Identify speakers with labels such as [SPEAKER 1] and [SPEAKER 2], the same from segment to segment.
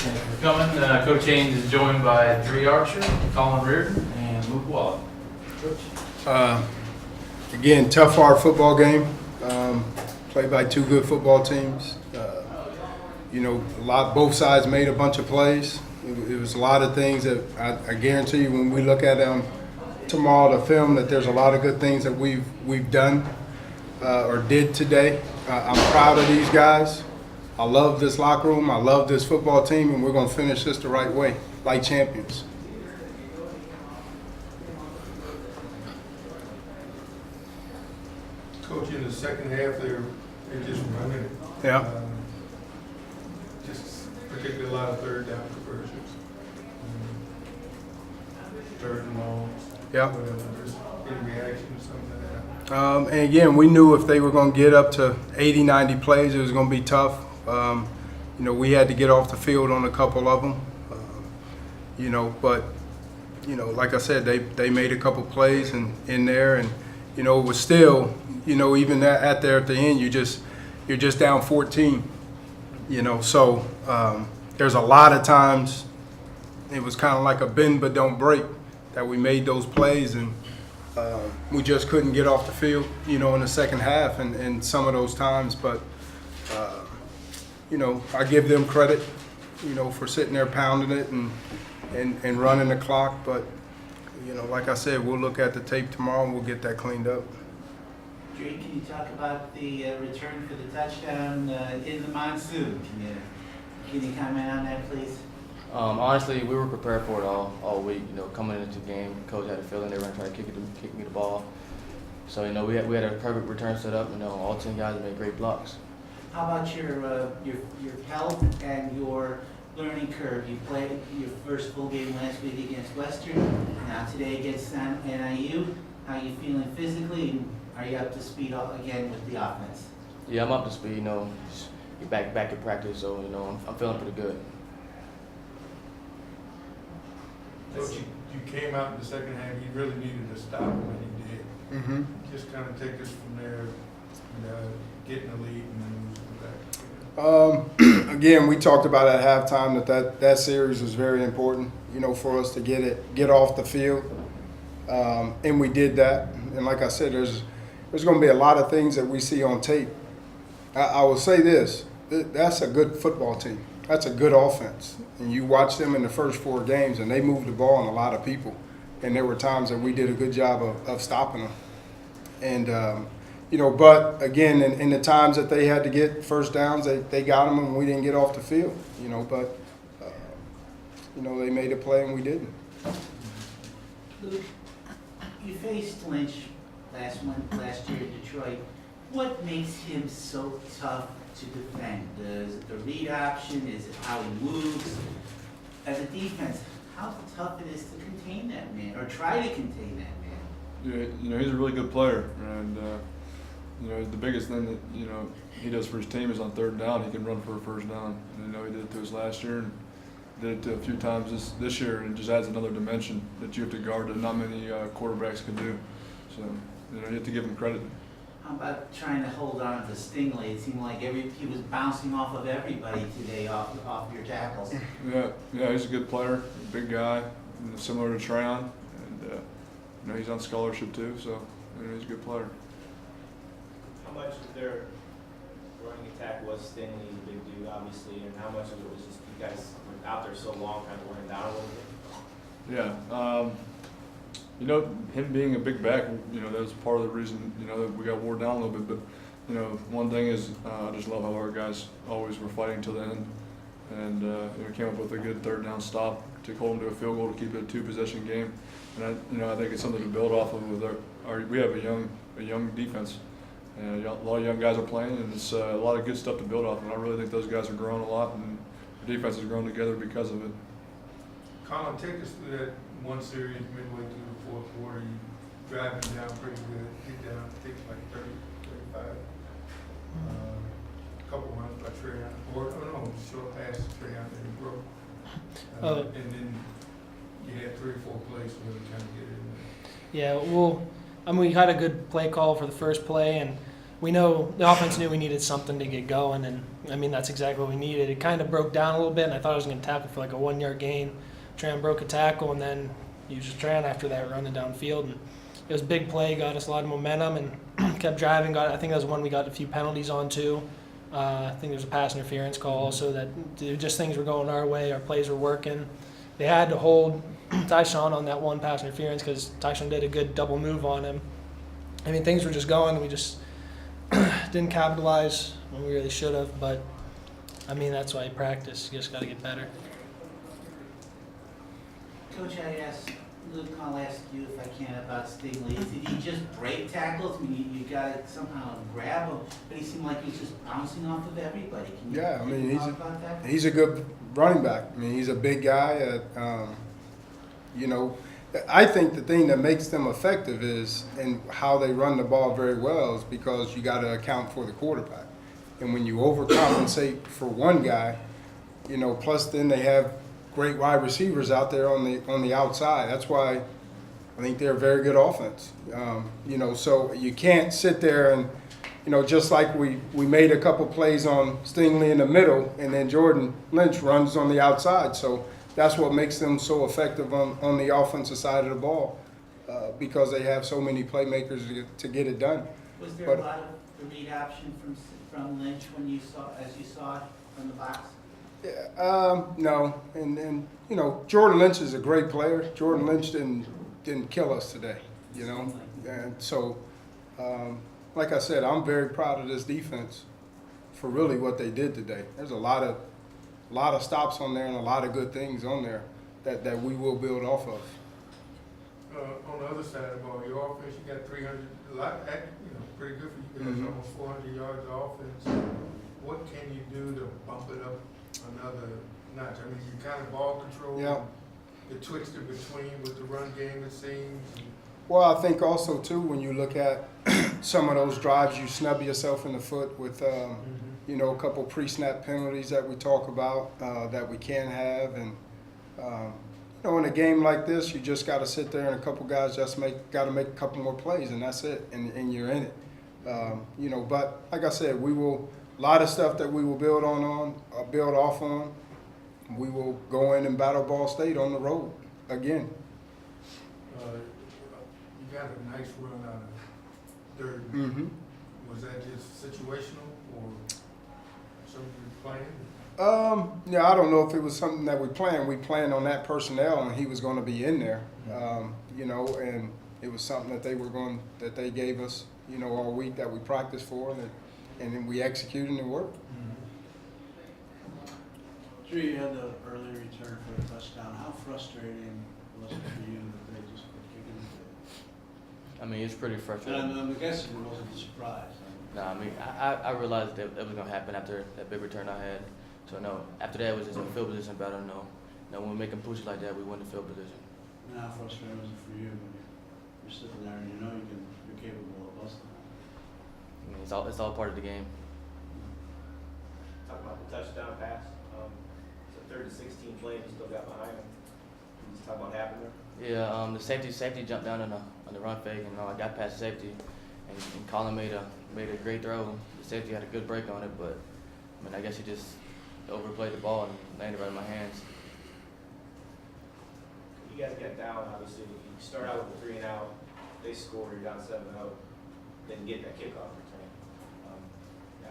[SPEAKER 1] Thank you for coming. Coach Haynes is joined by Dre Archer, Colin Reardon, and Luke Wallace. Coach.
[SPEAKER 2] Again, tough, hard football game. Played by two good football teams. Both sides made a bunch of plays. It was a lot of things that I guarantee you when we look at them tomorrow, the film, that there's a lot of good things that we've done or did today. I'm proud of these guys. I love this locker room. I love this football team, and we're going to finish this the right way, like champions.
[SPEAKER 3] Coach, in the second half, they're just running it.
[SPEAKER 2] Yeah.
[SPEAKER 3] Just particularly a lot of third down conversions. Third and longs.
[SPEAKER 2] Yeah.
[SPEAKER 3] Whatever. Just any reaction to something like that.
[SPEAKER 2] And again, we knew if they were going to get up to 80, 90 plays, it was going to be tough. We had to get off the field on a couple of them. Like I said, they made a couple plays in there, and it was still, even at the end, you're just down 14. So there's a lot of times it was kind of like a bend but don't break that we made those plays, and we just couldn't get off the field, in the second half and some of those times. But I give them credit, for sitting there pounding it and running the clock. But like I said, we'll look at the tape tomorrow and we'll get that cleaned up.
[SPEAKER 4] Dre, can you talk about the return for the touchdown in the monsoon? Can you comment on that, please?
[SPEAKER 5] Honestly, we were prepared for it all week. Coming into the game, coach had a feeling they were going to try to kick me the ball. So we had a perfect return set up. All 10 guys made great blocks.
[SPEAKER 4] How about your health and your learning curve? You played your first full game last week against Western, now today against NIU. How are you feeling physically? And are you up to speed again with the offense?
[SPEAKER 5] Yeah, I'm up to speed. Just back in practice, so I'm feeling pretty good.
[SPEAKER 3] Coach, you came out in the second half. You really needed to stop him, and you did.
[SPEAKER 2] Mm-hmm.
[SPEAKER 3] Just kind of take us from there, getting the lead, and then losing back.
[SPEAKER 2] Again, we talked about at halftime that series was very important, for us to get off the field, and we did that. And like I said, there's going to be a lot of things that we see on tape. I will say this: that's a good football team. That's a good offense. And you watch them in the first 4 games, and they moved the ball on a lot of people. And there were times that we did a good job of stopping them. And but again, in the times that they had to get first downs, they got them, and we didn't get off the field. But they made a play and we didn't.
[SPEAKER 4] Luke, you faced Lynch last year in Detroit. What makes him so tough to defend? Is it the read option? Is it how he moves? As a defense, how tough it is to contain that man, or try to contain that man?
[SPEAKER 6] Yeah, he's a really good player, and the biggest thing that he does for his team is on third down he can run for a first down. And, he did it to us last year and did it to a few times this year, and it just adds another dimension that you have to guard that not many quarterbacks can do. So you have to give him credit.
[SPEAKER 4] How about trying to hold on to Stingley? It seemed like he was bouncing off of everybody today, off your tackles.
[SPEAKER 6] Yeah, he's a good player, a big guy, similar to Treyon, and he's on scholarship too, so he's a good player.
[SPEAKER 7] How much of their running attack was Stingley, the big dude, obviously, and how much of it was just you guys were out there so long, kind of wearing down a little bit?
[SPEAKER 6] Yeah. Him being a big back, that was part of the reason, that we got wore down a little bit. But, one thing is, I just love how our guys always were fighting till the end. And we came up with a good third down stop to hold them to a field goal to keep it a 2-possession game. And I think it's something to build off of with we have a young defense. And a lot of young guys are playing, and it's a lot of good stuff to build off. And I really think those guys are growing a lot, and the defense has grown together because of it.
[SPEAKER 3] Colin, take us through that one series midway through the fourth quarter. You driving down pretty good, get down, I think like 30, 35. A couple runs by Treyon, short pass to Treyon that he broke. And then you had 3 or 4 plays to really kind of get it in there.
[SPEAKER 8] Yeah, well, we had a good play call for the first play, and we know the offense knew we needed something to get going, and I mean that's exactly what we needed. It kind of broke down a little bit, and I thought I was going to tackle for like a 1 yard gain. Tran broke a tackle, and then he was just Tran after that running downfield, and it was a big play, got us a lot of momentum, and kept driving. I think that was one we got a few penalties on too. I think there was a pass interference call also that just things were going our way. Our plays were working. They had to hold Tyshawn on that one pass interference because Tyshawn did a good double move on him. I mean, things were just going. We just didn't capitalize when we really should have. But, I mean, that's why you practice. You just got to get better.
[SPEAKER 4] Coach, Luke, I'll ask you if I can about Stingley. Did he just break tackles? I mean, you got to somehow grab him, but he seemed like he was just bouncing off of everybody. Can you
[SPEAKER 2] Yeah, I mean,
[SPEAKER 4] talk about that?
[SPEAKER 2] he's a good running back. I mean, he's a big guy. You know, I think the thing that makes them effective is, and how they run the ball very well, is because you got to account for the quarterback. And when you overcompensate for one guy, you know, plus then they have great wide receivers out there on the outside. That's why I think they're a very good offense. You know, so you can't sit there and, you know, just like we made a couple plays on Stingley in the middle, and then Jordan Lynch runs on the outside. So that's what makes them so effective on the offensive side of the ball, because they have so many playmakers to get it done.
[SPEAKER 4] Was there a lot of the read option from Lynch when you saw it from the box?
[SPEAKER 2] No, and you know, Jordan Lynch is a great player. Jordan Lynch didn't kill us today, you know, and so like I said, I'm very proud of this defense for really what they did today. There's a lot of stops on there and a lot of good things on there that we will build off of.
[SPEAKER 3] On the other side of the ball, your offense, you got 300, a lot, you know, pretty good for you guys,
[SPEAKER 2] Mhm.
[SPEAKER 3] almost 400 yards of offense. What can you do to bump it up another notch? I mean, you kind of ball control.
[SPEAKER 2] Yeah.
[SPEAKER 3] The twitched in between with the run game, it seems.
[SPEAKER 2] Well, I think also too, when you look at some of those drives, you snub yourself in the foot with you know, a couple pre-snap penalties that we talk about that we can have, and you know, in a game like this, you just got to sit there and a couple guys just got to make a couple more plays, and that's it, and you're in it. You know, but like I said, we will a lot of stuff that we will build build off on. We will go in and battle Ball State on the road again.
[SPEAKER 3] You got a nice run out of third.
[SPEAKER 2] Mm-hmm.
[SPEAKER 3] Was that just situational or something you planned?
[SPEAKER 2] Yeah, I don't know if it was something that we planned. We planned on that personnel, and he was going to be in there. You know, and it was something that they gave us, you know, all week that we practiced for, and then we executed and it worked.
[SPEAKER 9] Drew, you had the early return for a touchdown. How frustrating was it for you that they just quit kicking it?
[SPEAKER 5] I mean, it's pretty frustrating.
[SPEAKER 9] And I'm guessing it wasn't a surprise.
[SPEAKER 5] No, I mean, I realized that it was gonna happen after that big return I had. So no, after that it was just a field position battle. No, when we make them push like that, we win the field position.
[SPEAKER 9] And how frustrating was it for you when you're sitting there and you know you're capable of busting it?
[SPEAKER 5] I mean, it's all part of the game.
[SPEAKER 7] Talk about the touchdown pass. It's a 3rd and 16 play, you still got behind him. Can you just talk about what happened there?
[SPEAKER 5] Yeah, the safety jumped down on the run fake, and I got past safety, and Colin made a great throw. The safety had a good break on it, but I mean, I guess he just overplayed the ball and landed right in my hands.
[SPEAKER 7] You guys get down, obviously. You start out with a 3 and out. They score, you're down 7-0. Then get that kickoff return.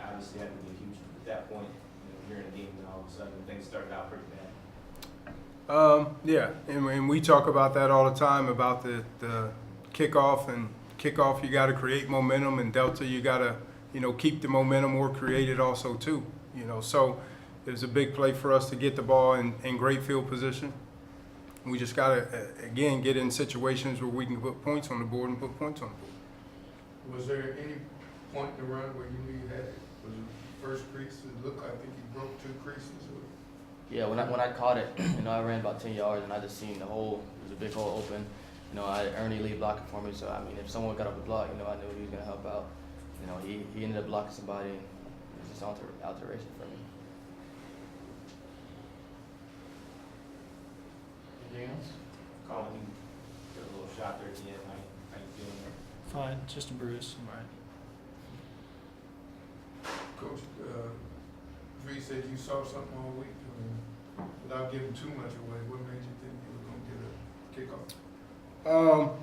[SPEAKER 7] Obviously, that would be huge at that point. You know, you're in a game, and all of a sudden things started out pretty bad.
[SPEAKER 2] Yeah, and we talk about that all the time about the kickoff, and kickoff you got to create momentum, and Delta you got to, you know, keep the momentum or create it also too. You know, so it was a big play for us to get the ball in great field position. We just got to, again, get in situations where we can put points on the board and put points on the board.
[SPEAKER 3] Was there any point in the run where you knew you had it? Was it first crease? It looked like I think you broke 2 creases.
[SPEAKER 5] Yeah, when I caught it, you know, I ran about 10 yards, and I just seen the hole. It was a big hole open. You know, I had Ernie Lee blocking for me, so I mean, if someone got up the block, you know, I knew he was gonna help out. You know, he ended up blocking somebody. And it was just alteration for me.
[SPEAKER 1] Anything else?
[SPEAKER 7] Colin, you got a little shot there at the end. How you feeling there?
[SPEAKER 8] Fine, it's just a bruise. I'm all right.
[SPEAKER 3] said you saw something all week, without giving too much away, what made you think you were gonna get a kickoff?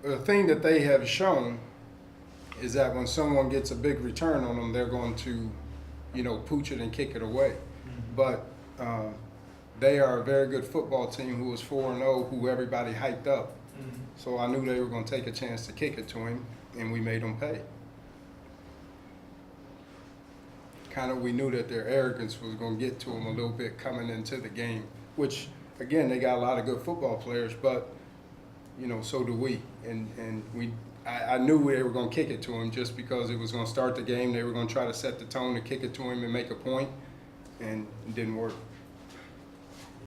[SPEAKER 2] The thing that they have shown is that when someone gets a big return on them, they're going to, pooch it and kick it away. But they are a very good football team who was 4-0, who everybody hyped up. So I knew they were going to take a chance to kick it to him, and we made them pay. We knew that their arrogance was going to get to them a little bit coming into the game, which, again, they got a lot of good football players, but, so do we. And I knew they were going to kick it to him just because it was going to start the game. They were going to try to set the tone to kick it to him and make a point, and it didn't work.